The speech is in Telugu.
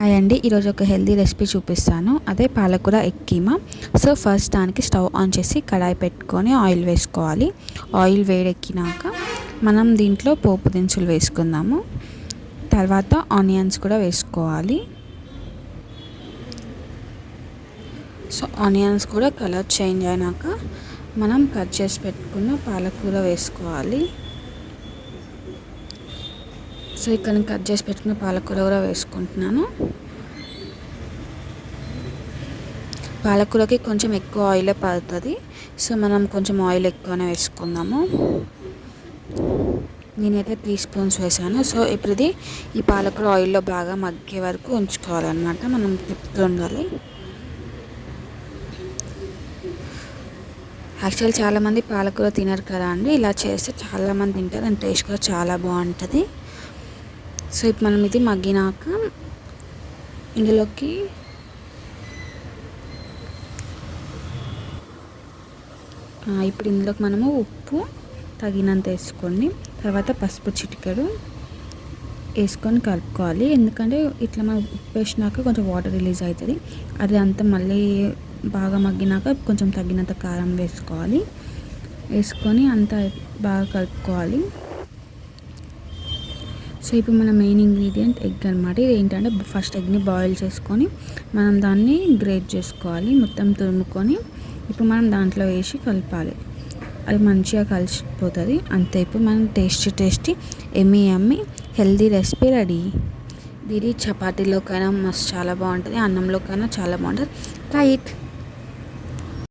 హాయ్ అండి. ఈరోజు ఒక హెల్తీ రెసిపీ చూపిస్తాను. అదే పాలకూర ఎగ్ కీమా. సో ఫస్ట్ దానికి స్టవ్ ఆన్ చేసి కడాయి పెట్టుకొని ఆయిల్ వేసుకోవాలి. ఆయిల్ వేడెక్కినాక మనం దీంట్లో పోపు దినుసులు వేసుకుందాము. తర్వాత ఆనియన్స్ కూడా వేసుకోవాలి. సో ఆనియన్స్ కూడా కలర్ చేంజ్ అయినాక మనం కట్ చేసి పెట్టుకున్న పాలకూర వేసుకోవాలి. సో ఇక్కడ కట్ చేసి పెట్టుకున్న పాలకూర కూడా వేసుకుంటున్నాను. పాలకూరకి కొంచెం ఎక్కువ ఆయిల్ పడుతుంది. సో మనం కొంచెం ఆయిల్ ఎక్కువనే వేసుకుందాము. నేనైతే 3 స్పూన్స్ వేసాను. సో ఇప్పుడు ఈ పాలకూర ఆయిల్లో బాగా మగ్గే వరకు ఉంచుకోవాలన్నమాట. మనం తిప్పుతూ ఉండాలి. యాక్చువల్ చాలామంది పాలకూర తినరు కదా అండి. ఇలా చేస్తే చాలామంది తింటారు. అండ్ టేస్ట్ కూడా చాలా బాగుంటుంది. సో ఇప్పుడు మనం ఇది మగ్గినాక ఇందులోకి మనము ఉప్పు తగినంత వేసుకోండి. తర్వాత పసుపు చిటికెడు వేసుకొని కలుపుకోవాలి. ఎందుకంటే ఇట్లా మనం ఉప్పు వేసినాక కొంచెం వాటర్ రిలీజ్ అవుతుంది. అది అంతా మళ్ళీ బాగా మగ్గినాక కొంచెం తగినంత కారం వేసుకొని అంతా బాగా కలుపుకోవాలి. సో ఇప్పుడు మన మెయిన్ ఇంగ్రీడియంట్ ఎగ్ అనమాట. ఇది ఏంటంటే ఫస్ట్ ఎగ్ని బాయిల్ చేసుకొని మనం దాన్ని గ్రేట్ చేసుకోవాలి. మొత్తం తురుముకొని ఇప్పుడు మనం దాంట్లో వేసి కలపాలి. అది మంచిగా కలిసిపోతుంది. అంతే. ఇప్పుడు మనం tasty Emmy healthy recipe ready. ఇది చపాతీలోకైనా మస్తు చాలా బాగుంటుంది. అన్నంలోకైనా చాలా బాగుంటుంది. Try it.